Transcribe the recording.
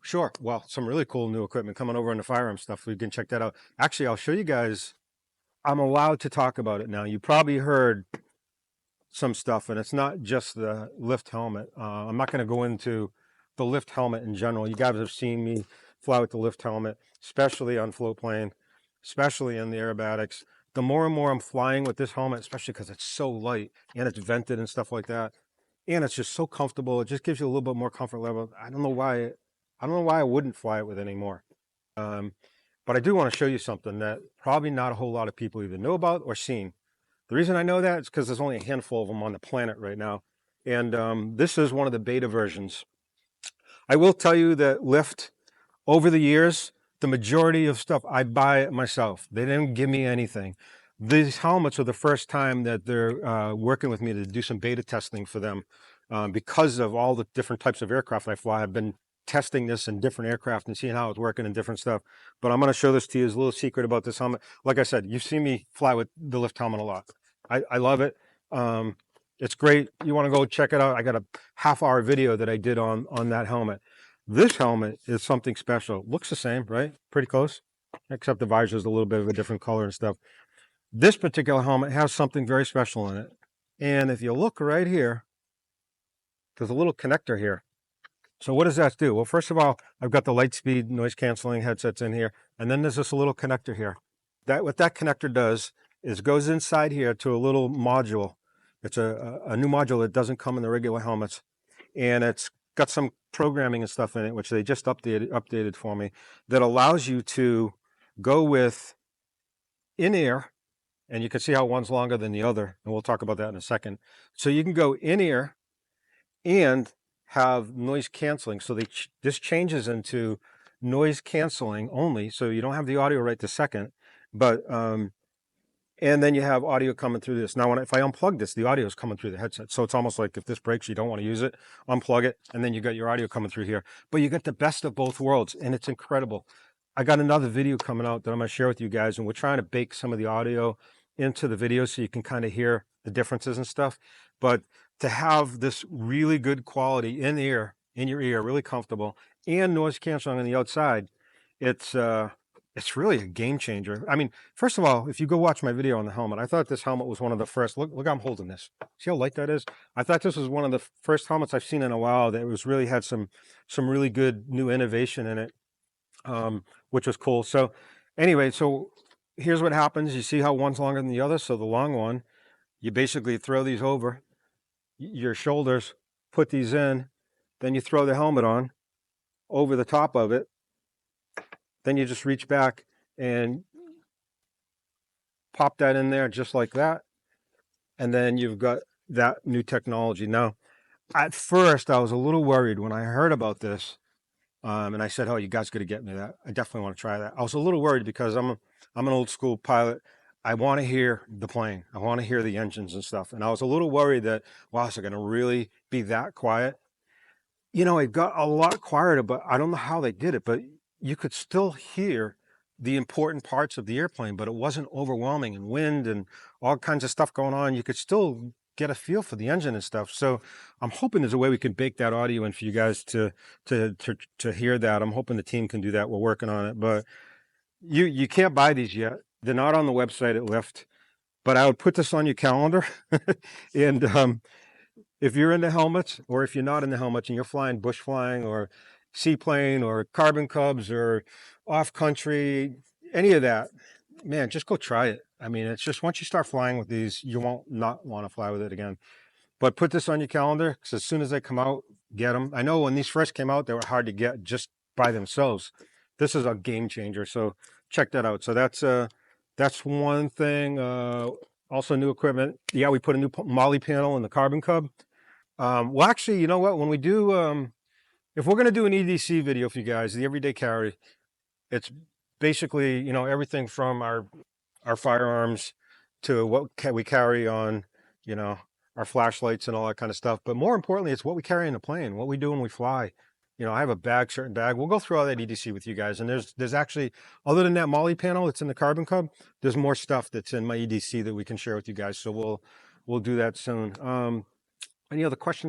Sure. Well, some really cool new equipment coming over in the firearm stuff. We can check that out. Actually, I'll show you guys. I'm allowed to talk about it now. You probably heard some stuff, and it's not just the lift helmet. I'm not going to go into the lift helmet in general. You guys have seen me fly with the lift helmet, especially on float plane, especially in the aerobatics. The more and more I'm flying with this helmet, especially because it's so light and it's vented and stuff like that, and it's just so comfortable. It just gives you a little bit more comfort level. I don't know why. I don't know why I wouldn't fly it with anymore. Um, but I do want to show you something that probably not a whole lot of people either know about or seen. The reason I know that is because there's only a handful of them on the planet right now. And this is one of the beta versions. I will tell you that Lyft, over the years, the majority of stuff I buy it myself. They didn't give me anything. These helmets are the first time that they're working with me to do some beta testing for them. Because of all the different types of aircraft I fly, I've been testing this in different aircraft and seeing how it's working in different stuff. But I'm going to show this to you as a little secret about this helmet. Like I said, you've seen me fly with the Lyft helmet a lot. I love it. It's great. You want to go check it out. I got a half-hour video that I did on that helmet. This helmet is something special. Looks the same, right? Pretty close, except the visor is a little bit of a different color and stuff. This particular helmet has something very special in it. And if you look right here, there's a little connector here. So what does that do? Well, first of all, I've got the Lightspeed noise canceling headsets in here. And then there's this little connector here. What that connector does is goes inside here to a little module. It's a new module that doesn't come in the regular helmets. And it's got some programming and stuff in it, which they just updated for me, that allows you to go with in-ear, and you can see how one's longer than the other, and we'll talk about that in a second. So you can go in-ear and have noise canceling. So this changes into noise canceling only, so you don't have the audio right this second, but and then you have audio coming through this. Now, if I unplug this, the audio is coming through the headset. So it's almost like if this breaks, you don't want to use it, unplug it, and then you got your audio coming through here. But you get the best of both worlds, and it's incredible. I got another video coming out that I'm going to share with you guys, and we're trying to bake some of the audio into the video so you can kind of hear the differences and stuff. But to have this really good quality in your ear, really comfortable, and noise canceling on the outside, it's really a game changer. I mean, first of all, if you go watch my video on the helmet, I thought this helmet was one of the first. Look, I'm holding this. See how light that is? I thought this was one of the first helmets I've seen in a while that was really had some really good new innovation in it, which was cool. So anyway, so here's what happens. You see how one's longer than the other? So the long one, you basically throw these over your shoulders, put these in, then you throw the helmet on over the top of it. Then you just reach back and pop that in there just like that. And then you've got that new technology. Now, at first, I was a little worried when I heard about this. And I said, oh, you guys got to get me that. I definitely want to try that. I was a little worried because I'm an old school pilot. I want to hear the plane. I want to hear the engines and stuff. And I was a little worried that, wow, is it going to really be that quiet? You know, it got a lot quieter, but I don't know how they did it, but you could still hear the important parts of the airplane, but it wasn't overwhelming, and wind and all kinds of stuff going on. You could still get a feel for the engine and stuff. So I'm hoping there's a way we can bake that audio in for you guys to hear that. I'm hoping the team can do that. We're working on it, but you can't buy these yet. They're not on the website at Lyft, but I would put this on your calendar. And if you're into helmets, or if you're not in the helmets and you're flying bush flying or seaplane or carbon cubs or off country, any of that, man, just go try it. I mean, it's just once you start flying with these, you won't not want to fly with it again. But put this on your calendar, because as soon as they come out, get them. I know when these first came out, they were hard to get just by themselves. This is a game changer. So check that out. So that's one thing. Also new equipment. Yeah, we put a new Molly panel in the Carbon Cub. Well, actually, you know what? When we do, if we're going to do an EDC video for you guys, the everyday carry, it's basically, you know, everything from our firearms to what we carry on, you know, our flashlights and all that kind of stuff. But more importantly, it's what we carry in the plane, what we do when we fly. You know, I have a bag, certain bag. We'll go through all that EDC with you guys. And there's actually, other than that Molly panel that's in the Carbon Cub, there's more stuff that's in my EDC that we can share with you guys. So we'll do that soon. Any other questions?